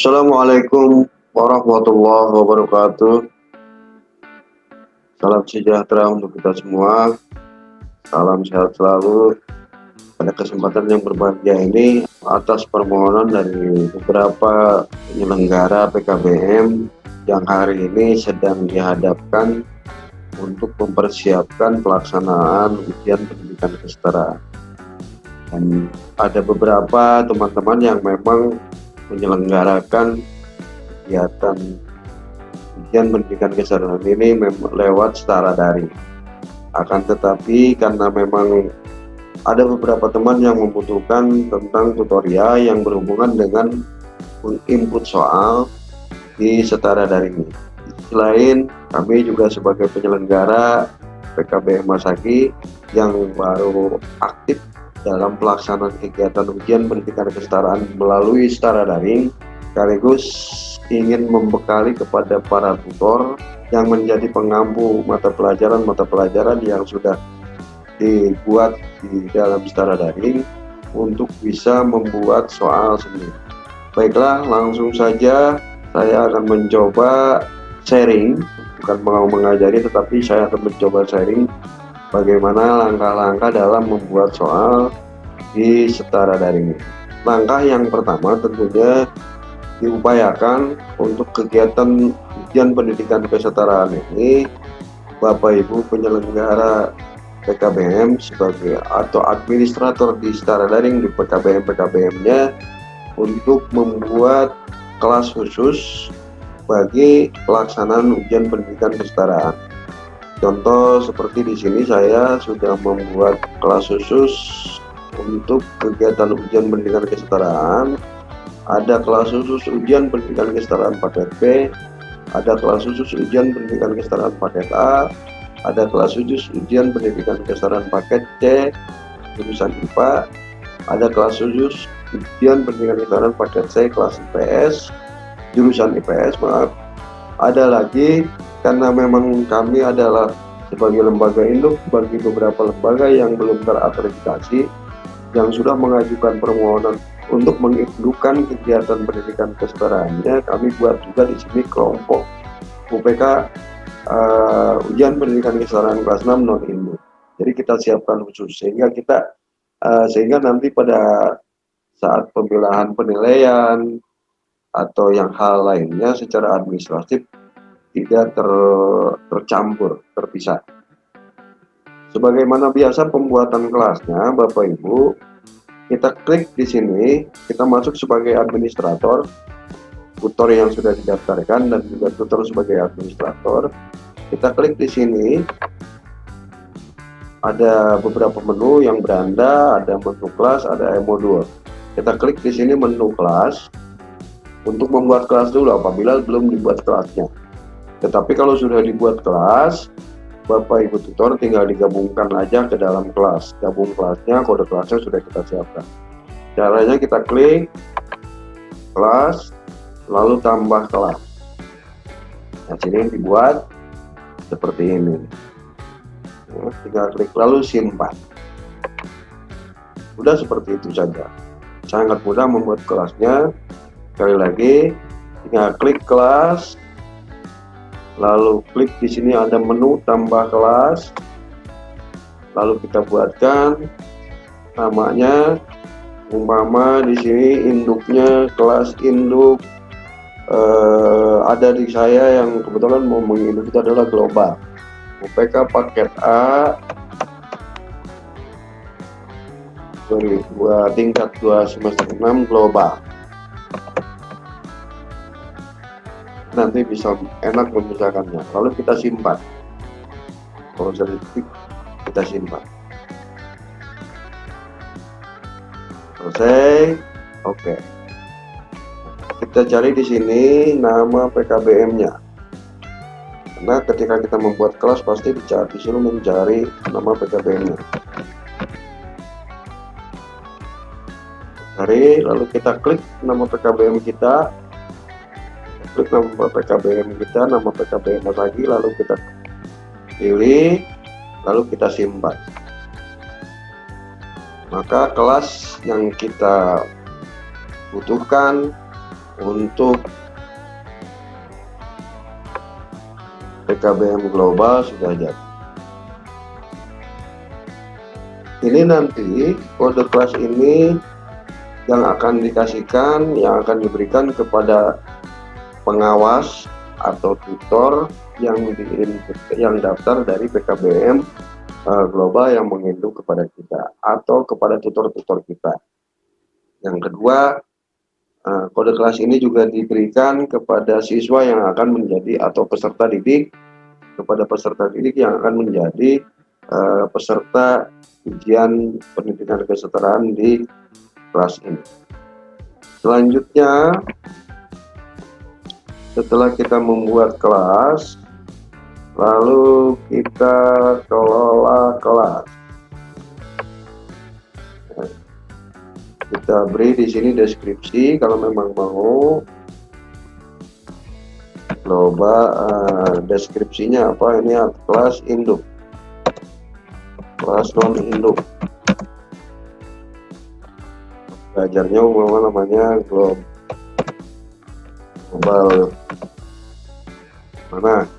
Assalamualaikum warahmatullahi wabarakatuh. Salam sejahtera untuk kita semua. Salam sehat selalu. Pada kesempatan yang berbahagia ini, atas permohonan dari beberapa penyelenggara PKBM yang hari ini sedang dihadapkan untuk mempersiapkan pelaksanaan ujian pendidikan kesetaraan. Dan ada beberapa teman-teman yang memang menyelenggarakan kegiatan ujian pendidikan kesetaraan ini lewat secara daring. Akan tetapi karena memang ada beberapa teman yang membutuhkan tentang tutorial yang berhubungan dengan input soal di setara daring. Selain kami juga sebagai penyelenggara PKBM Masaki yang baru aktif dalam pelaksanaan kegiatan ujian pendidikan kesetaraan melalui setara daring, sekaligus ingin membekali kepada para tutor yang menjadi pengampu mata pelajaran yang sudah dibuat di dalam setara daring untuk bisa membuat soal sendiri. Baiklah, langsung saja saya akan mencoba sharing, bukan mau mengajari tetapi saya akan mencoba sharing bagaimana langkah-langkah dalam membuat soal di setara daring. Langkah yang pertama tentunya diupayakan untuk kegiatan ujian pendidikan kesetaraan ini, Bapak Ibu penyelenggara PKBM sebagai atau administrator di setara daring di PKBM-nya untuk membuat kelas khusus bagi pelaksanaan ujian pendidikan kesetaraan. Contoh seperti di sini saya sudah membuat kelas khusus untuk kegiatan ujian pendidikan kesetaraan. Ada kelas khusus ujian pendidikan kesetaraan paket B, ada kelas khusus ujian pendidikan kesetaraan paket A, ada kelas khusus ujian pendidikan kesetaraan paket C jurusan IPA, ada kelas khusus ujian pendidikan kesetaraan paket C kelas IPS jurusan IPS, ada lagi karena memang kami adalah sebagai lembaga induk bagi beberapa lembaga yang belum terakreditasi yang sudah mengajukan permohonan untuk mengindukan kegiatan pendidikan kesetaraannya. Kami buat juga di sini kelompok UPK ujian pendidikan kesetaraan kelas 6 non induk. Jadi kita siapkan khusus sehingga nanti pada saat pemilahan penilaian atau yang hal lainnya secara administratif tidak tercampur, terpisah. Sebagaimana biasa pembuatan kelasnya, Bapak Ibu, kita klik di sini, kita masuk sebagai administrator, tutor yang sudah didaftarkan dan juga tutor sebagai administrator. Kita klik di sini, ada beberapa menu yang beranda, ada menu kelas, ada modul. Kita klik di sini menu kelas untuk membuat kelas dulu apabila belum dibuat kelasnya. Tetapi kalau sudah dibuat kelas, Bapak Ibu tutor tinggal digabungkan aja ke dalam kelas. Gabung kelasnya, kode kelasnya sudah kita siapkan. Caranya kita klik kelas, lalu tambah kelas. Nah, sini dibuat seperti ini. Nah, tinggal klik lalu simpan. Sudah seperti itu saja. Sangat mudah membuat kelasnya. Sekali lagi, tinggal klik kelas, lalu klik di sini ada menu tambah kelas, lalu kita buatkan namanya, umpama di sini induknya kelas induk ada di saya yang kebetulan mau menginduk itu adalah global UPK paket A tingkat 2 semester 6 global. Nanti bisa enak memisahkannya. Lalu kita simpan. Kalau sudah diketik, kita simpan. Selesai. Oke. Kita cari di sini nama PKBM-nya. Karena ketika kita membuat kelas pasti disuruh mencari nama PKBM-nya. Cari, lalu kita klik nama PKBM kita. Klik nama PKBM kita, nama PKBM lagi, lalu kita pilih, lalu kita simpan. Maka kelas yang kita butuhkan untuk PKBM global sudah jadi. Ini nanti kode kelas ini yang akan dikasihkan, yang akan diberikan kepada pengawas atau tutor yang daftar dari PKBM global yang menginduk kepada kita atau kepada tutor-tutor kita. Yang kedua, kode kelas ini juga diberikan kepada siswa yang akan menjadi atau peserta didik, kepada peserta didik yang akan menjadi peserta ujian pendidikan kesetaraan di kelas ini. Selanjutnya, setelah kita membuat kelas, lalu kita kelola kelas. Kita beri di sini deskripsi kalau memang mau. Coba deskripsinya apa? Ini kelas induk, kelas non induk. Belajarnya namanya global. Mana?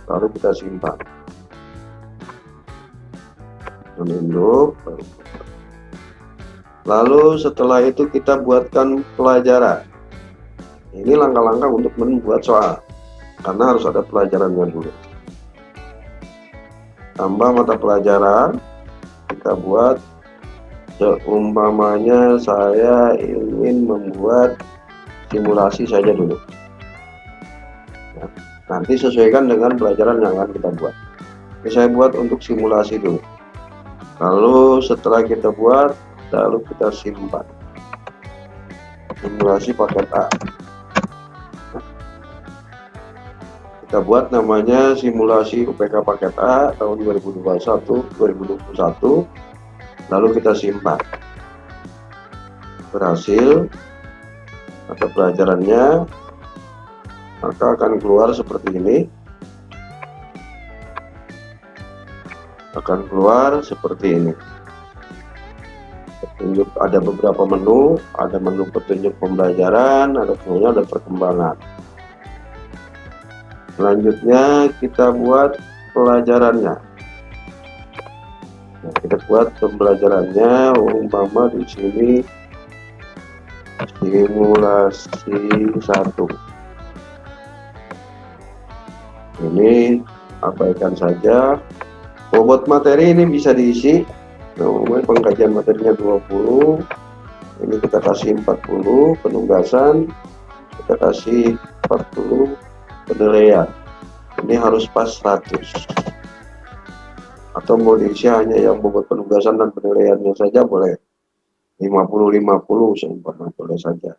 Lalu kita simpan. Non induk. Lalu setelah itu kita buatkan pelajaran. Ini langkah-langkah untuk membuat soal, karena harus ada pelajarannya dulu. Tambah mata pelajaran, kita buat seumpamanya saya ingin membuat simulasi saja dulu. Nah, nanti sesuaikan dengan pelajaran yang akan kita buat. Ini saya buat untuk simulasi dulu. Lalu setelah kita buat, lalu kita simpan. Simulasi paket A. Kita buat namanya simulasi UPK paket A tahun 2021, lalu kita simpan. Berhasil mata pelajarannya, maka akan keluar seperti ini. Akan keluar seperti ini. Petunjuk, ada beberapa menu, ada menu petunjuk pembelajaran, ada semuanya, ada perkembangan. Selanjutnya kita buat pelajarannya. Nah, kita buat pembelajarannya, umpama di sini simulasi 1. Ini abaikan saja. Bobot materi ini bisa diisi. Nah, pengkajian materinya 20. Ini kita kasih 40 penugasan, kita kasih 40 penilaian. Ini harus pas 100. Atau mau diisi hanya yang bobot penugasan dan penilaiannya saja boleh. 50-50 seumpama boleh saja.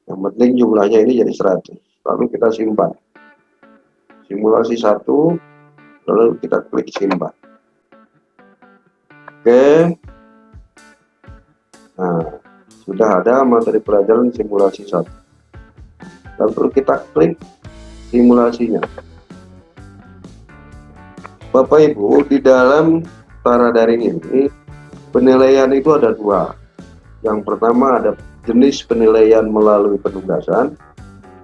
Yang penting jumlahnya ini jadi 100. Lalu kita simpan. Simulasi 1, lalu kita klik simpan. Oke. Nah, sudah ada materi pelajaran simulasi 1. Lalu kita klik simulasinya. Bapak Ibu, di dalam Tara Daring ini penilaian itu ada 2. Yang pertama ada jenis penilaian melalui penugasan.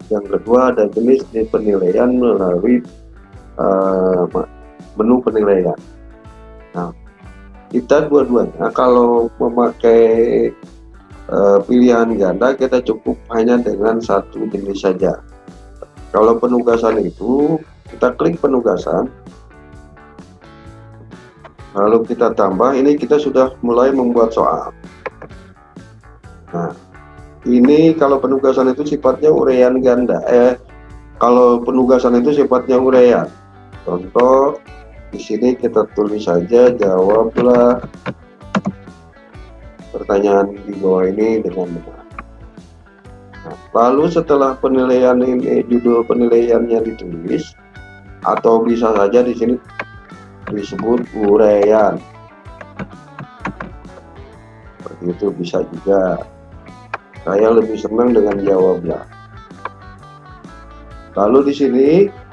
Yang kedua ada jenis penilaian melalui menu penilaian. Nah, kita dua-duanya kalau memakai pilihan ganda, kita cukup hanya dengan satu jenis saja. Kalau penugasan itu, kita klik penugasan, lalu kita tambah. Ini kita sudah mulai membuat soal. Nah, ini kalau penugasan itu sifatnya uraian ganda. Kalau penugasan itu sifatnya uraian. Contoh, di sini kita tulis saja, jawablah pertanyaan di bawah ini dengan benar. Nah, lalu setelah penilaian ini, judul penilaiannya ditulis, atau bisa saja di sini disebut uraian. Seperti itu bisa juga. Saya lebih senang dengan jawabnya. Lalu di sini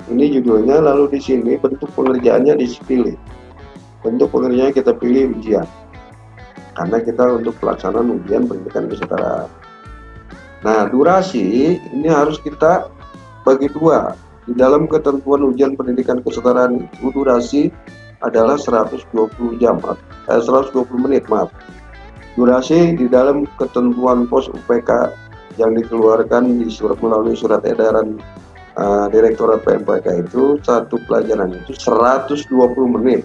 ini judulnya, lalu di sini bentuk pengerjaannya dipilih. Bentuk pengerjaannya kita pilih ujian. Karena kita untuk pelaksanaan ujian pendidikan kesetaraan. Nah, durasi ini harus kita bagi dua. Di dalam ketentuan ujian pendidikan kesetaraan itu durasi adalah 120 jam, 120 menit, maaf. Durasi di dalam ketentuan pos UPK yang dikeluarkan di surat melalui surat edaran Direktorat PMPK itu, satu pelajaran itu 120 menit.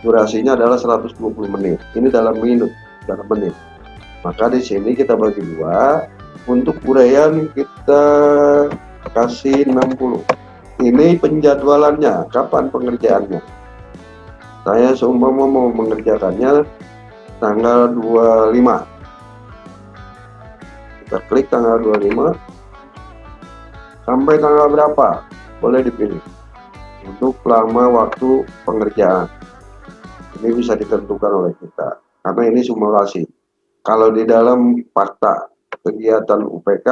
Durasinya adalah 120 menit. Ini dalam minut, dalam menit. Maka di sini kita bagi dua. Untuk uraian kita kasih 60. Ini penjadwalannya, kapan pengerjaannya. Saya seumpama mau mengerjakannya tanggal 25. Kita klik tanggal 25. Sampai tanggal berapa? Boleh dipilih. Untuk lama waktu pengerjaan. Ini bisa ditentukan oleh kita. Karena ini simulasi. Kalau di dalam fakta kegiatan UPK,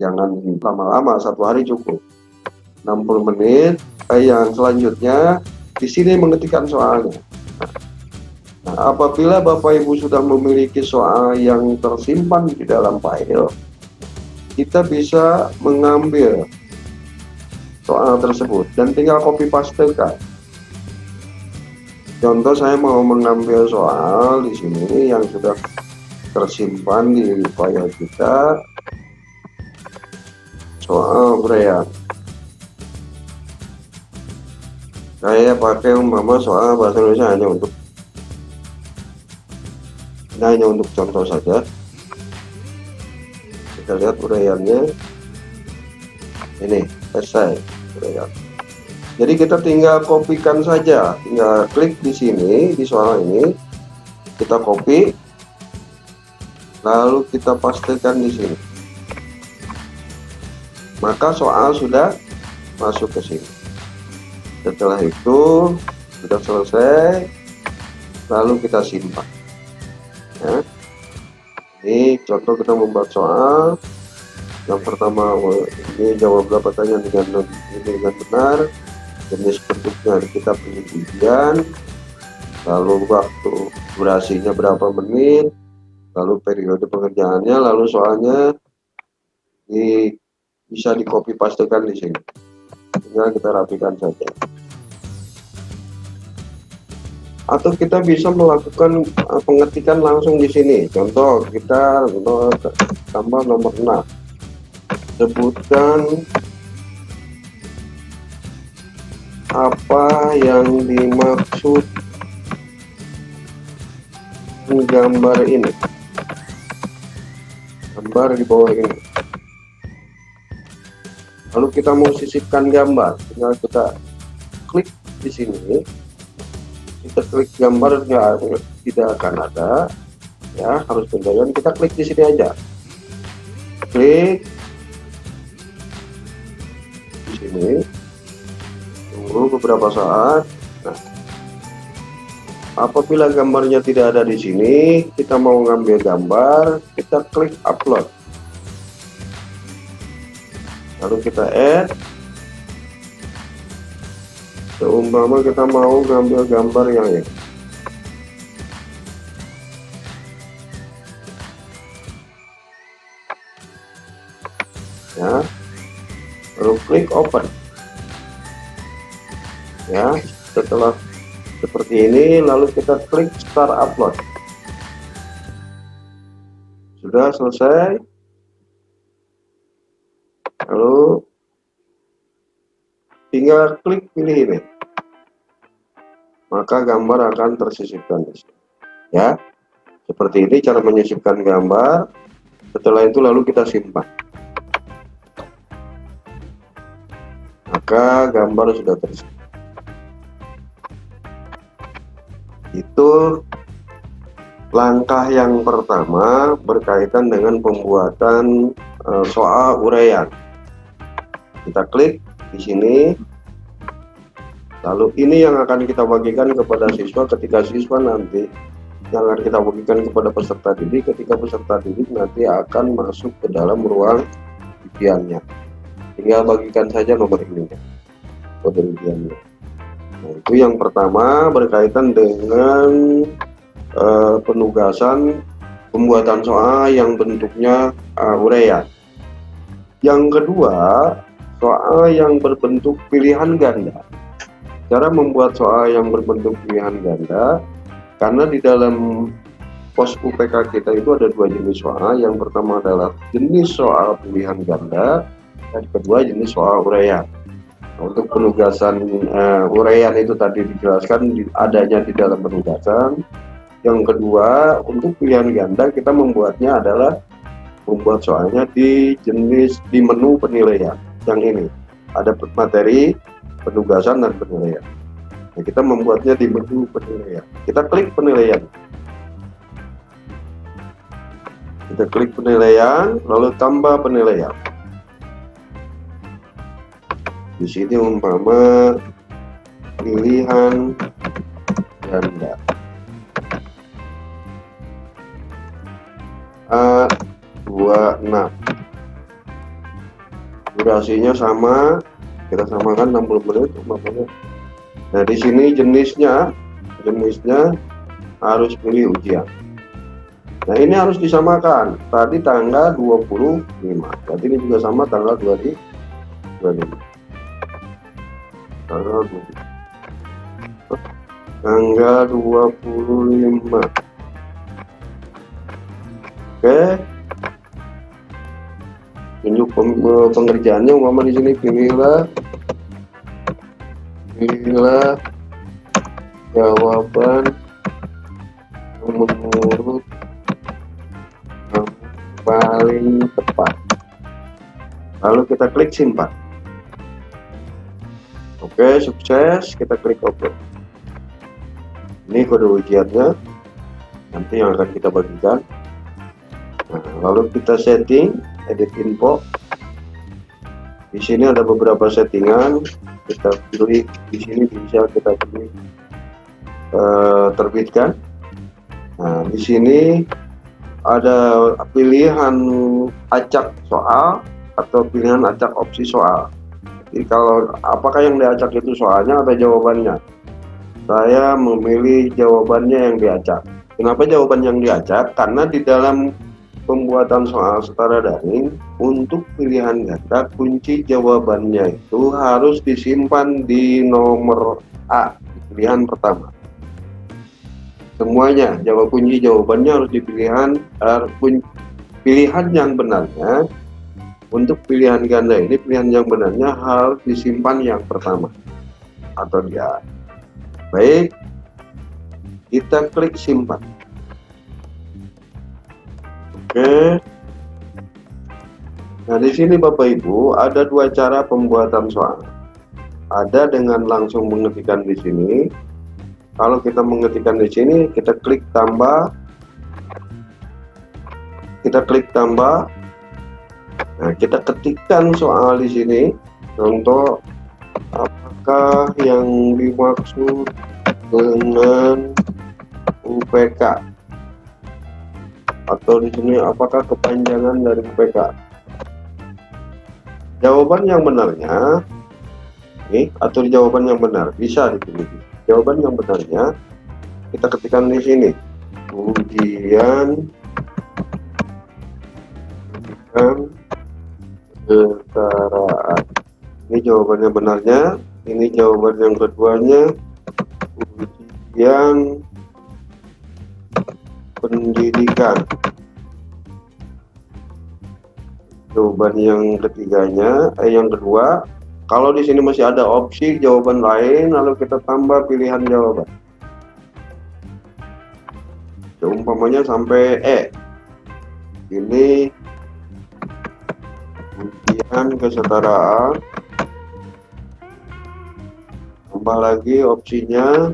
jangan lama-lama, 1 hari cukup. 60 menit. Yang selanjutnya, di sini mengetikkan soalnya. Nah, apabila Bapak Ibu sudah memiliki soal yang tersimpan di dalam file, kita bisa mengambil soal tersebut dan tinggal copy pastekan. Contoh, saya mau mengambil soal di sini yang sudah tersimpan di file kita, soal uraian. Saya pakai umpama soal bahasa Indonesia hanya untuk contoh saja. Kita lihat uraiannya. Ini selesai uraian. Jadi kita tinggal kopikan saja, tinggal klik di sini di soal ini, kita copy, lalu kita pastekan di sini. Maka soal sudah masuk ke sini. Setelah itu sudah selesai, lalu kita simpan. Ya. Ini contoh kita membuat soal. Yang pertama, ini jawablah pertanyaan dengan benar. Jenis bentuknya kita pilih ujian, lalu waktu durasinya berapa menit, lalu periode pengerjaannya, lalu soalnya bisa di copy pastekan di sini. Tinggal kita rapikan saja. Atau kita bisa melakukan pengetikan langsung di sini. Contoh, kita tambah nomor 6. Sebutkan apa yang dimaksud gambar ini. Gambar di bawah ini. Lalu kita mau sisipkan gambar, tinggal kita klik di sini. Kita klik gambar, tidak akan ada, ya, harus pencarian. Kita klik di sini aja. Klik di sini. Tunggu beberapa saat. Nah, apabila gambarnya tidak ada di sini, kita mau ngambil gambar, kita klik upload. Lalu kita add. Seumpama kita mau ngambil gambar yang ini. Ya. Lalu klik open. Ya, setelah seperti ini, lalu kita klik start upload. Sudah selesai. Lalu tinggal klik pilih ini, maka gambar akan tersisipkan di sini. Ya, seperti ini cara menyisipkan gambar. Setelah itu lalu kita simpan. Maka gambar sudah tersimpan. Itu langkah yang pertama berkaitan dengan pembuatan soal uraian. Kita klik di sini. Lalu ini yang akan kita bagikan kepada siswa ketika siswa nanti, yang akan kita bagikan kepada peserta didik ketika peserta didik nanti akan masuk ke dalam ruang ujiannya. Tinggal bagikan saja nomor ini, kode ujiannya. Nah, itu yang pertama berkaitan dengan penugasan pembuatan soal yang bentuknya urean. Yang kedua, soal yang berbentuk pilihan ganda. Cara membuat soal yang berbentuk pilihan ganda, karena di dalam pos UPK kita itu ada dua jenis soal. Yang pertama adalah jenis soal pilihan ganda, dan kedua jenis soal urean. Untuk penugasan urean itu tadi dijelaskan adanya di dalam penugasan. Yang kedua, untuk pilihan ganda kita membuatnya adalah membuat soalnya di menu penilaian. Yang ini ada materi, penugasan, dan penilaian. Nah, kita membuatnya di menu penilaian. Kita klik penilaian. Kita klik penilaian, lalu tambah penilaian. Di sini umpama pilihan ganda A26, durasinya sama, kita samakan 60 menit umpamanya. Nah, di sini jenisnya harus pilih ujian. Nah, ini harus disamakan. Tadi tanggal 25, berarti ini juga sama tanggal 25. Tanggal 25. Oke. Tunjuk pengerjaannya, umpama di sini pilihlah jawaban menurut paling tepat. Lalu kita klik simpan. Oke, sukses. Kita klik OK. Ini kode ujiannya nanti yang akan kita bagikan. Nah, lalu kita setting, edit info. Di sini ada beberapa settingan. Kita pilih di sini, bisa kita pilih terbitkan. Nah, di sini ada pilihan acak soal atau pilihan acak opsi soal. Jadi kalau apakah yang diacak itu soalnya atau jawabannya? Saya memilih jawabannya yang diacak. Kenapa jawaban yang diacak? Karena di dalam pembuatan soal setara daring untuk pilihan ganda, kunci jawabannya itu harus disimpan di nomor A, pilihan pertama. Semuanya kunci jawabannya harus di pilihan yang benarnya. Untuk pilihan ganda ini, pilihan yang benarnya harus disimpan yang pertama atau di A. Baik, kita klik simpan. Oke. Nah, di sini Bapak Ibu ada dua cara pembuatan soal. Ada dengan langsung mengetikkan di sini. Kalau kita mengetikkan di sini, kita klik tambah. Nah, kita ketikkan soal di sini. Contoh, apakah yang dimaksud dengan UPK? Atau di sini apakah kepanjangan dari UPK? Jawaban yang benarnya ini, atau jawaban yang benar bisa dipilih. Jawaban yang benarnya kita ketikkan di sini. Ujian kesetaraan. Ini jawabannya benarnya. Ini jawaban yang keduanya. Ujian pendidikan. Jawaban yang ketiganya, yang kedua. Kalau di sini masih ada opsi jawaban lain, lalu kita tambah pilihan jawaban. Umpamanya sampai E. Ini ujian kesetaraan. Tambah lagi opsinya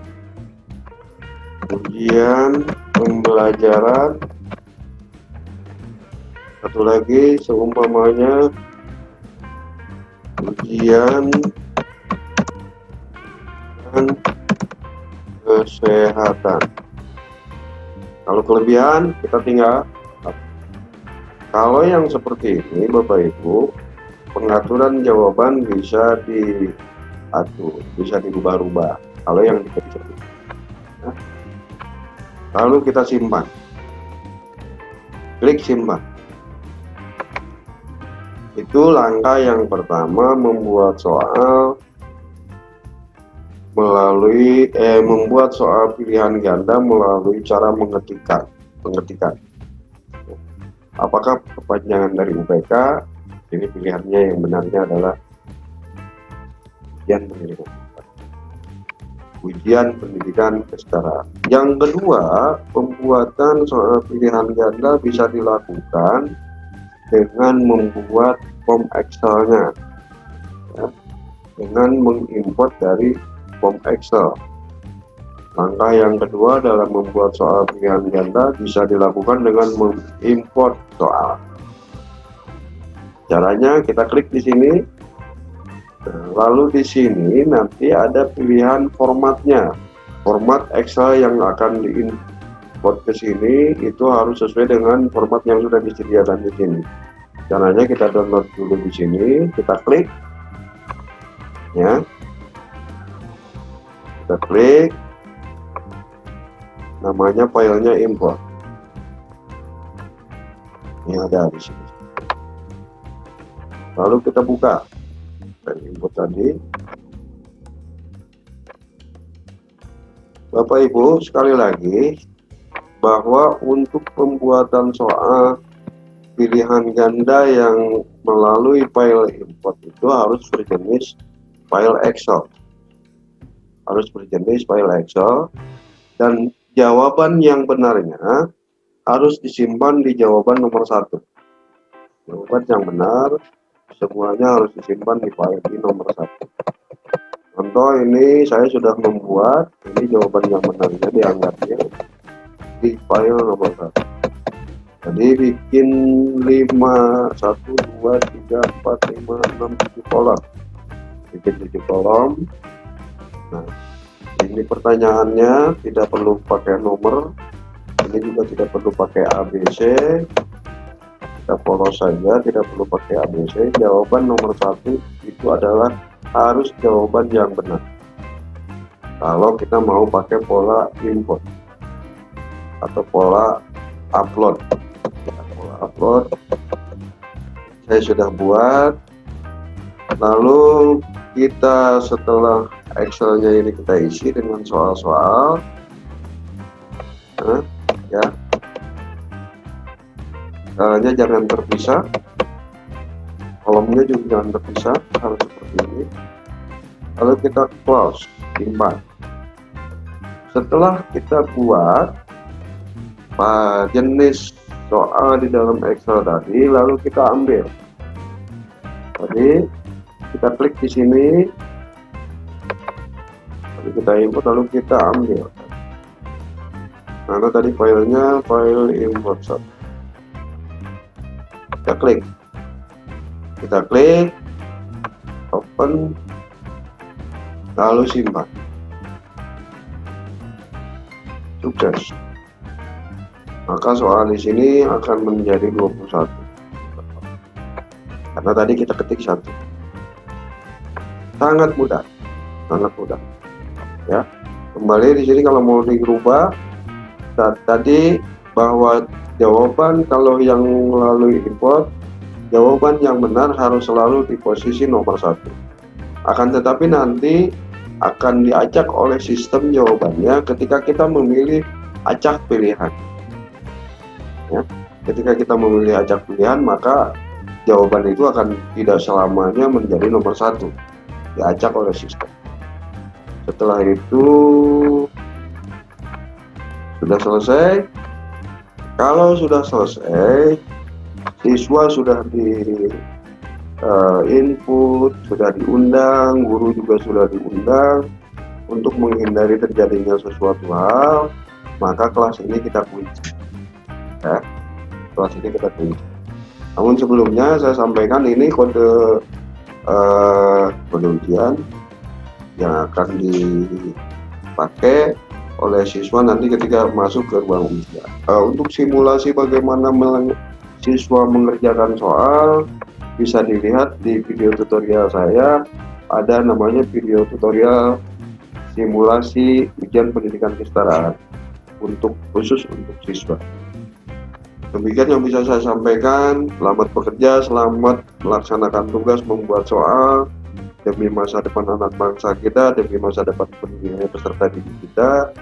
ujian pembelajaran. Satu lagi seumpamanya ujian dan kesehatan. Kalau kelebihan kita tinggal. Kalau yang seperti ini Bapak Ibu, pengaturan jawaban bisa diatur, bisa dirubah-rubah. Kalau yang diketik, nah, lalu kita simpan. Klik simpan. Itu langkah yang pertama, membuat soal membuat soal pilihan ganda melalui cara mengetikan. Apakah perpanjangan dari UPK? Ini pilihannya yang benarnya adalah ujian pendidikan kesetaraan. Yang kedua, pembuatan soal pilihan ganda bisa dilakukan dengan membuat form Excel-nya, ya, dengan mengimport dari form Excel. Langkah yang kedua dalam membuat soal pilihan ganda bisa dilakukan dengan mengimport soal. Caranya kita klik di sini. Nah, lalu di sini nanti ada pilihan formatnya. Format Excel yang akan diimport ke sini itu harus sesuai dengan format yang sudah disediakan di sini. Caranya kita download dulu di sini, kita klik, ya, kita klik, namanya filenya import. Ini ada di sini. Lalu kita buka dan input tadi. Bapak Ibu, sekali lagi bahwa untuk pembuatan soal pilihan ganda yang melalui file import itu harus berjenis file Excel. Harus berjenis file Excel, dan jawaban yang benarnya harus disimpan di jawaban nomor 1. Jawaban yang benar semuanya harus disimpan di file di nomor 1. Contoh, ini saya sudah membuat, ini jawaban yang benarnya dianggapnya di file nomor 1. Jadi bikin 5, 1, 2, 3, 4, 5, 6, 7 kolom. Bikin 7 kolom. Nah, ini pertanyaannya tidak perlu pakai nomor, ini juga tidak perlu pakai ABC, kita polos saja, tidak perlu pakai ABC. Jawaban nomor 1 itu adalah harus jawaban yang benar. Kalau kita mau pakai pola import atau pola upload, saya sudah buat. Lalu kita setelah Excelnya ini kita isi dengan soal-soal, ya, soalnya jangan terpisah, kolomnya juga jangan terpisah, harus seperti ini. Lalu kita close, simpan. Setelah kita buat jenis soal di dalam Excel tadi, lalu kita ambil. Tadi kita klik di sini, lalu kita import, lalu kita ambil. Karena tadi filenya file import 1. Kita klik, open, lalu simpan. Sukses. Maka soal di sini akan menjadi 21. Karena tadi kita ketik 1. Sangat mudah. Ya. Kembali di sini kalau mau dirubah, tadi bahwa jawaban kalau yang melalui import, jawaban yang benar harus selalu di posisi nomor 1. Akan tetapi nanti akan diacak oleh sistem jawabannya ketika kita memilih acak pilihan. Ya, ketika kita memilih acak pilihan, maka jawaban itu akan tidak selamanya menjadi nomor 1, diacak oleh sistem. Setelah itu sudah selesai. Kalau sudah selesai, siswa sudah di input, sudah diundang, guru juga sudah diundang. Untuk menghindari terjadinya sesuatu hal, maka kelas ini kita kunci. Ya, kelas ini kita kunci. Namun sebelumnya saya sampaikan ini kode ujian yang akan dipakai oleh siswa nanti ketika masuk ke ruang ujian. Untuk simulasi bagaimana siswa mengerjakan soal bisa dilihat di video tutorial saya. Ada namanya video tutorial simulasi ujian pendidikan kesetaraan khusus untuk siswa. Demikian yang bisa saya sampaikan. Selamat bekerja, selamat melaksanakan tugas membuat soal demi masa depan anak bangsa kita, demi masa depan peserta didik kita.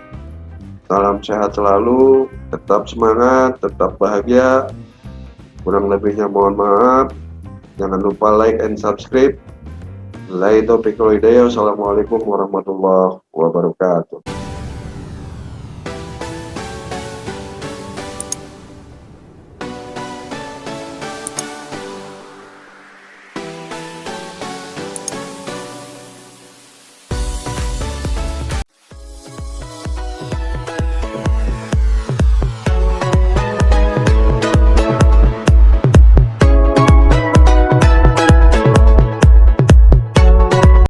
Salam sehat selalu, tetap semangat, tetap bahagia. Kurang lebihnya mohon maaf. Jangan lupa like and subscribe. Assalamualaikum warahmatullahi wabarakatuh.